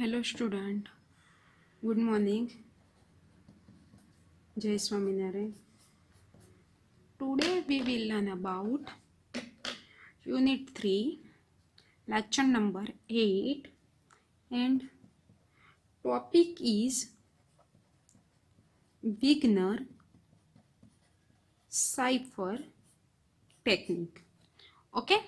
Hello student, good morning. Jai Swaminarayan. Today we will learn about Unit 3, lecture number 8, and topic is Wigner cipher technique. Okay?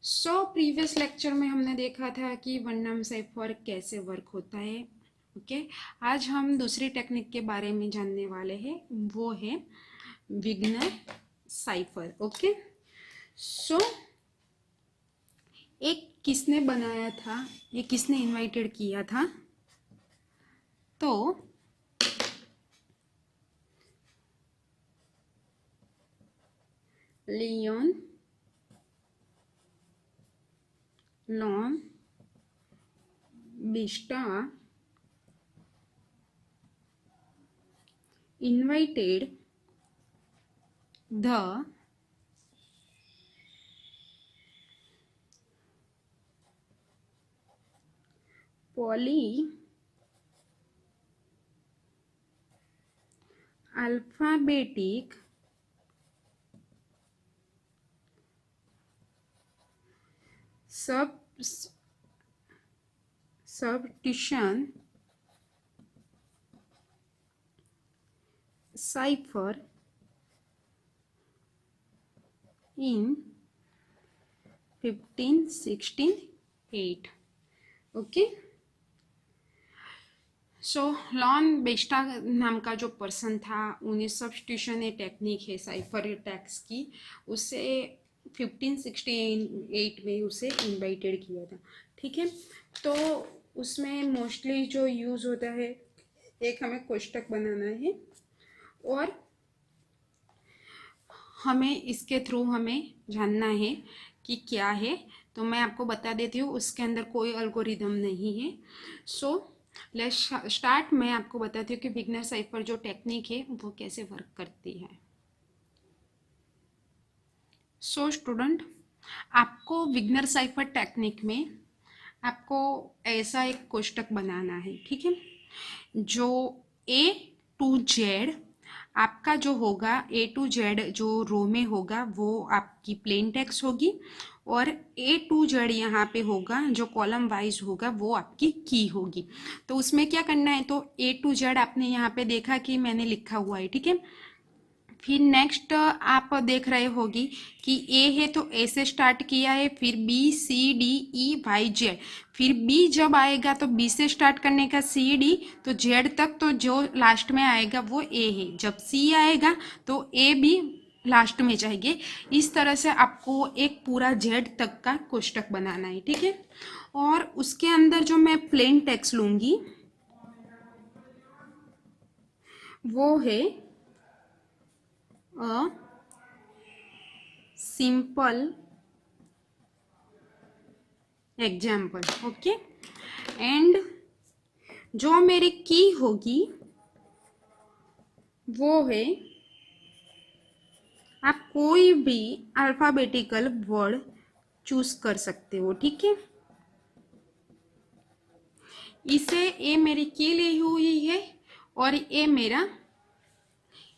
So previous lecture में हमने देखा था कि वर्णम cipher कैसे work होता है. Okay आज हम दूसरी टेक्निक के बारे में जानने वाले हैं, वो है विग्नर साइफर. ओके सो एक किसने बनाया था, ये किसने इनवाइटेड किया था, तो लियोन लॉन बिस्टा invited the polyalphabetic substitution cipher in 1568. Okay so लॉन बेस्टा नाम का जो पर्सन था, उन्हें सब्स्टिट्यूशन ये टेक्निक है साइफर टैक्स की, उसे 1568 में उसे इनवाइटेड किया था. ठीक है, तो उसमें मोस्टली जो यूज़ होता है, एक हमें कोष्टक बनाना है और हमें इसके थ्रू हमें जानना है कि क्या है. तो मैं आपको बता देती हूँ, उसके अंदर कोई एल्गोरिदम नहीं है. So let's start. मैं आपको बताती हूँ कि विग्नर साइफर जो टेक्निक है वो कैसे वर्क करती है. सो स्टूडेंट, आपको विग्नर साइफर टेक्निक में आपको ऐसा एक कोष्टक बनाना है. ठीक है, जो A to Z आपका जो होगा, A to Z जो रो में होगा वो आपकी प्लेन टेक्स्ट होगी, और A to Z यहाँ पे होगा जो कॉलम वाइज होगा वो आपकी की होगी. तो उसमें क्या करना है, तो A to Z आपने यहाँ पे देखा कि मैंने लिखा हुआ है. ठीक है, फिर नेक्स्ट आप देख रहे होगी कि ए है तो ए से स्टार्ट किया है, फिर B C D E Y Z, फिर बी जब आएगा तो बी से स्टार्ट करने का, सी डी तो जेड तक, तो जो लास्ट में आएगा वो ए है. जब सी आएगा तो ए भी लास्ट में जाएंगे. इस तरह से आपको एक पूरा जेड तक का कोष्टक बनाना है. ठीक है, और उसके अंदर जो मैं प्लेन टेक्स्ट लूंगी वो है a simple example. Okay, and जो मेरी की होगी वो है, आप कोई भी अल्फाबेटिकल वर्ड चूज कर सकते हो. ठीक है, इसे ए मेरी की ली हुई है और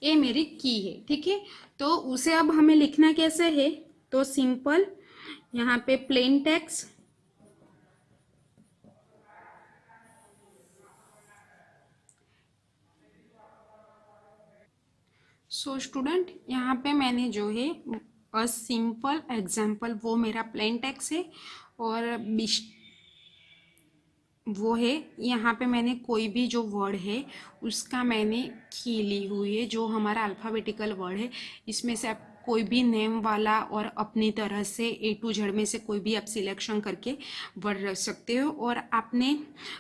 ए मेरी की है. ठीक है, तो उसे अब हमें लिखना कैसे है, तो सिंपल यहाँ पे प्लेन टेक्स्ट, सो स्टूडेंट यहाँ पे मैंने जो है अ सिंपल एग्जाम्पल, वो मेरा प्लेन टेक्स्ट है, और वो है यहाँ पे मैंने कोई भी जो वर्ड है उसका मैंने की ली हुई है, जो हमारा अल्फ़ाबेटिकल वर्ड है. इसमें से आप कोई भी नेम वाला और अपनी तरह से ए टू जेड में से कोई भी आप सिलेक्शन करके वर्ड रख सकते हो. और आपने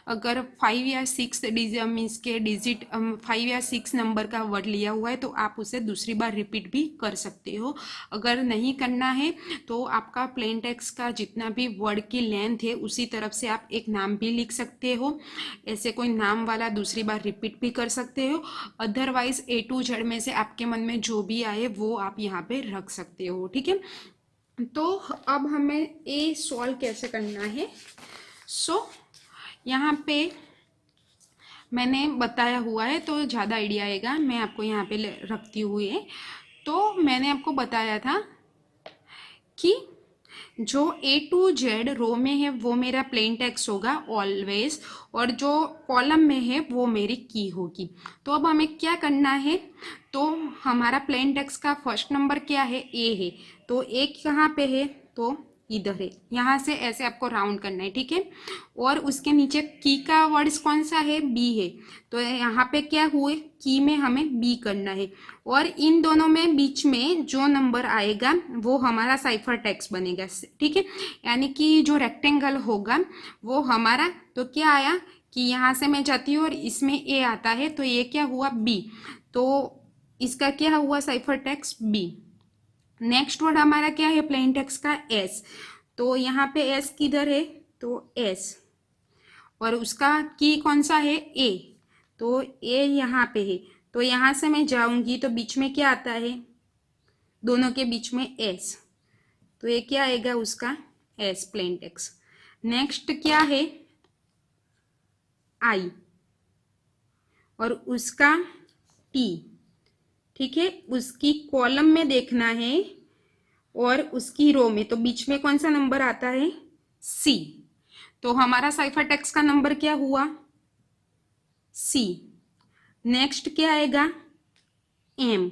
अगर 5 या 6 मीन्स के डिजिट 5 या 6 नंबर का वर्ड लिया हुआ है तो आप उसे दूसरी बार रिपीट भी कर सकते हो. अगर नहीं करना है तो आपका प्लेन टेक्स्ट का जितना भी वर्ड की लेंथ है उसी तरफ से आप एक नाम भी लिख सकते हो. ऐसे कोई नाम वाला दूसरी बार रिपीट भी कर सकते हो. अदरवाइज ए टू जेड में से आपके मन में जो भी आए वो आप यहाँ पे रख सकते हो. ठीक है, तो अब हमें ए सॉल्व कैसे करना है. सो यहाँ पे मैंने बताया हुआ है तो ज़्यादा आइडिया आएगा, मैं आपको यहाँ पे रखती हुई है। तो मैंने आपको बताया था कि जो A to Z रो में है वो मेरा प्लेन टेक्स्ट होगा ऑलवेज, और जो कॉलम में है वो मेरी की होगी। तो अब हमें क्या करना है, तो हमारा प्लेन टेक्स्ट का फर्स्ट नंबर क्या है, ए है, तो ए कहाँ पे है, तो इधर है, यहाँ से ऐसे आपको राउंड करना है, ठीक है। और उसके नीचे की का वर्ड्स कौन सा है, बी है, तो यहाँ पे क्या हुए, की में हमें बी करना है, और इन दोनों में बीच में जो नंबर आएगा वो हमारा साइफर टेक्स्ट बनेगा, ठीक है। यानी कि जो रेक्टेंगल होगा वो हमारा, तो क्या आया कि यहाँ से मैं जाती हूँ और इसमें ए आता है, तो ये क्या हुआ, बी, तो इसका क्या हुआ, cipher text B. Next word हमारा क्या है, प्लेन टेक्स्ट का एस, तो यहाँ पे एस किधर है, तो एस, और उसका की कौन सा है, ए, तो ए यहाँ पे है, तो यहाँ से मैं जाऊंगी तो बीच में क्या आता है, दोनों के बीच में एस, तो ये क्या आएगा उसका एस, प्लेन टेक्स्ट। नेक्स्ट क्या है, आई, और उसका टी, ठीक है, उसकी कॉलम में देखना है और उसकी रो में, तो बीच में कौन सा नंबर आता है, सी, तो हमारा साइफर टेक्स्ट का नंबर क्या हुआ, सी। नेक्स्ट क्या आएगा, एम,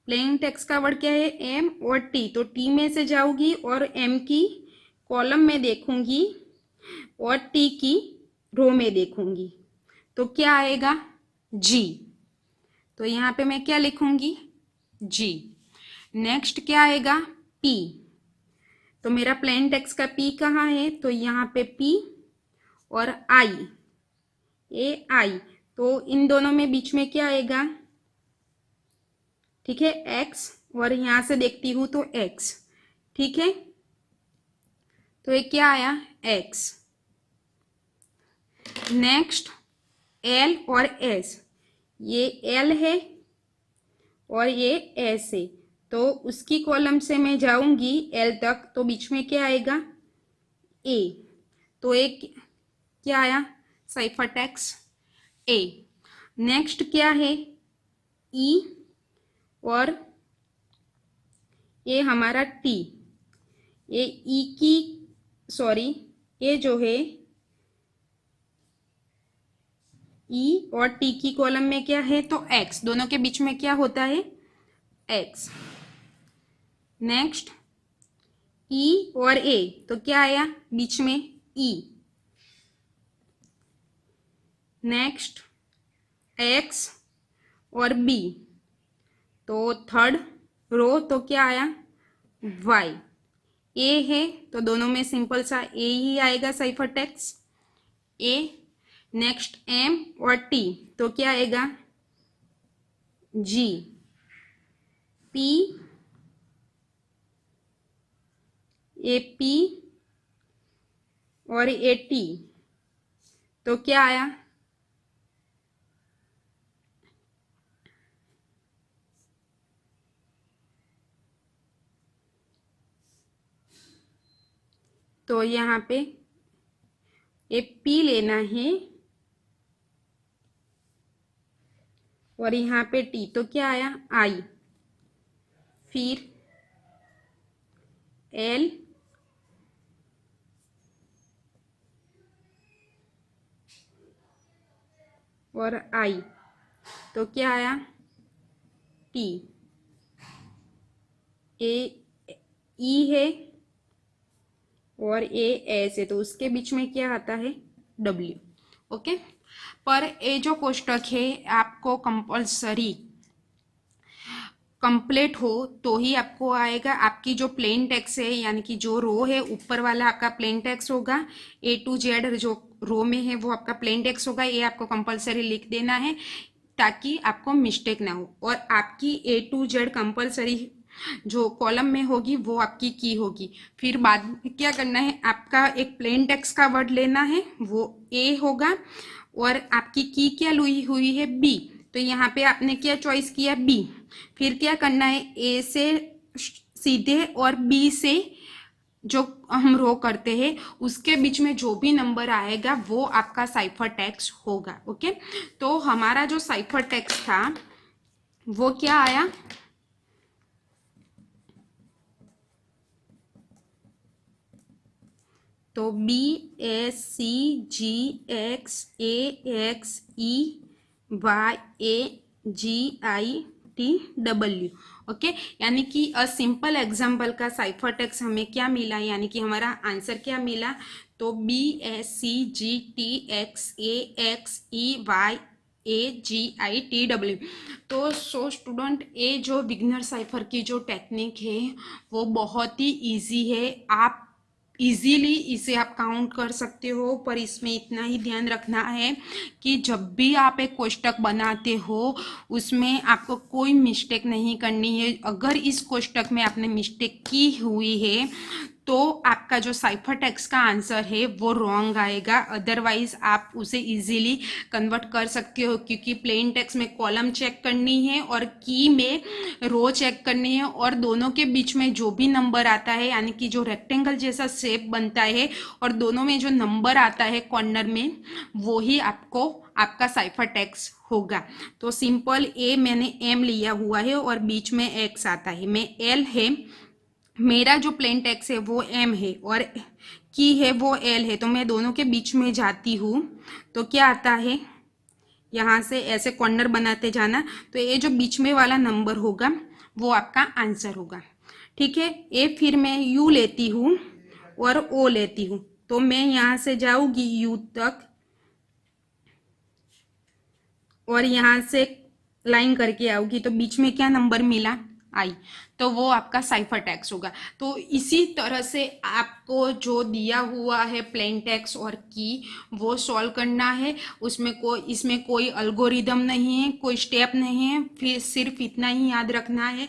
प्लेन टेक्स्ट का वर्ड क्या है, एम और टी, तो टी में से जाऊंगी और एम की कॉलम में देखूंगी और टी की रो में देखूंगी, तो क्या आएगा, जी, तो यहाँ पे मैं क्या लिखूंगी, जी। नेक्स्ट क्या आएगा, पी, तो मेरा प्लेन टेक्स्ट का पी कहाँ है, तो यहाँ पे पी और आई, ए आई, तो इन दोनों में बीच में क्या आएगा, ठीक है, एक्स, और यहां से देखती हूं तो एक्स, ठीक है, तो ये क्या आया, एक्स। नेक्स्ट एल और एस, ये एल है और ये एस है, तो उसकी कॉलम से मैं जाऊंगी एल तक, तो बीच में क्या आएगा, ए, तो एक क्या आया, साइफर टेक्स्ट ए। नेक्स्ट क्या है, ई, और ये हमारा टी, ये ई की, सॉरी, ये जो है ई और टी की कॉलम में क्या है, तो एक्स, दोनों के बीच में क्या होता है, एक्स। नेक्स्ट ई और ए, तो क्या आया बीच में, ई। नेक्स्ट एक्स और बी, तो थर्ड रो, तो क्या आया, वाई। ए है तो दोनों में सिंपल सा ए ही आएगा, साइफर टेक्स्ट ए। नेक्स्ट एम और टी, तो क्या आएगा, जी, पी, ए पी और ए टी, तो क्या आया, तो यहाँ पे ए पी लेना है और यहाँ पे टी, तो क्या आया, आई, फिर एल और आई, तो क्या आया, टी, ए ई है और ए एस है, तो उसके बीच में क्या आता है, डब्ल्यू, ओके। पर ये जो कोष्टक है आपको कंपल्सरी कंप्लीट हो तो ही आपको आएगा। आपकी जो प्लेन टेक्स्ट है यानी कि जो रो है ऊपर वाला आपका प्लेन टेक्स्ट होगा, A to Z जो रो में है वो आपका प्लेन टेक्स्ट होगा, ये आपको कंपल्सरी लिख देना है ताकि आपको मिस्टेक ना हो। और आपकी A to Z कंपल्सरी जो कॉलम में होगी वो आपकी की होगी। फिर बाद में क्या करना है, आपका एक प्लेन टेक्स्ट का वर्ड लेना है, वो ए होगा और आपकी की क्या ली हुई है, बी, तो यहाँ पे आपने क्या चॉइस किया, बी। फिर क्या करना है, ए से सीधे और बी से जो हम रो करते हैं उसके बीच में जो भी नंबर आएगा वो आपका साइफर टेक्स्ट होगा। ओके, तो हमारा जो साइफर टेक्स्ट था वो क्या आया, तो BSCGXAXEYAGITW। ओके, यानी कि अ सिंपल एग्जाम्पल का साइफर टेक्स्ट हमें क्या मिला, यानी कि हमारा आंसर क्या मिला, तो BSCGTXAXEYAGITW। तो सो स्टूडेंट, ये जो बिगनर साइफर की जो टेक्निक है वो बहुत ही इजी है, आप इजीली इसे आप काउंट कर सकते हो। पर इसमें इतना ही ध्यान रखना है कि जब भी आप एक कोष्टक बनाते हो उसमें आपको कोई मिस्टेक नहीं करनी है। अगर इस कोष्टक में आपने मिस्टेक की हुई है तो आपका जो साइफर टेक्स्ट का आंसर है वो रॉन्ग आएगा, अदरवाइज आप उसे इजीली कन्वर्ट कर सकते हो, क्योंकि प्लेन टेक्स्ट में कॉलम चेक करनी है और की में रो चेक करनी है, और दोनों के बीच में जो भी नंबर आता है, यानी कि जो रेक्टेंगल जैसा शेप बनता है और दोनों में जो नंबर आता है कॉर्नर में, वो ही आपको आपका साइफर टेक्स्ट होगा। तो सिंपल ए मैंने एम लिया हुआ है और बीच में एक्स आता है, में एल है, मेरा जो प्लेन टेक्स्ट है वो एम है और की है वो एल है, तो मैं दोनों के बीच में जाती हूँ तो क्या आता है, यहाँ से ऐसे कॉर्नर बनाते जाना, तो ये जो बीच में वाला नंबर होगा वो आपका आंसर होगा। ठीक है, ए फिर मैं यू लेती हूँ और ओ लेती हूँ, तो मैं यहाँ से जाऊँगी यू तक और यहाँ से लाइन करके आऊँगी, तो बीच में क्या नंबर मिला, आई, तो वो आपका साइफर टेक्स्ट होगा। तो इसी तरह से आपको जो दिया हुआ है प्लेन टेक्स्ट और की वो सॉल्व करना है, इसमें कोई अल्गोरिदम नहीं है, कोई स्टेप नहीं है, फिर सिर्फ इतना ही याद रखना है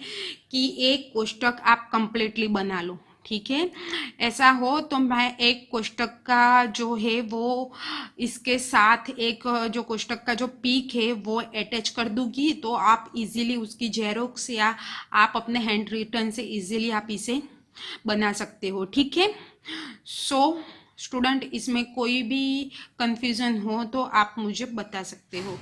कि एक कोष्टक आप कंप्लीटली बना लो। ठीक है, ऐसा हो तो मैं एक कोष्टक का जो है वो इसके साथ एक जो कोष्टक का जो पीक है वो अटैच कर दूंगी, तो आप इजीली उसकी जेरोक्स या आप अपने हैंड रिटन से इजीली आप इसे बना सकते हो। ठीक है, सो स्टूडेंट, इसमें कोई भी कंफ्यूजन हो तो आप मुझे बता सकते हो।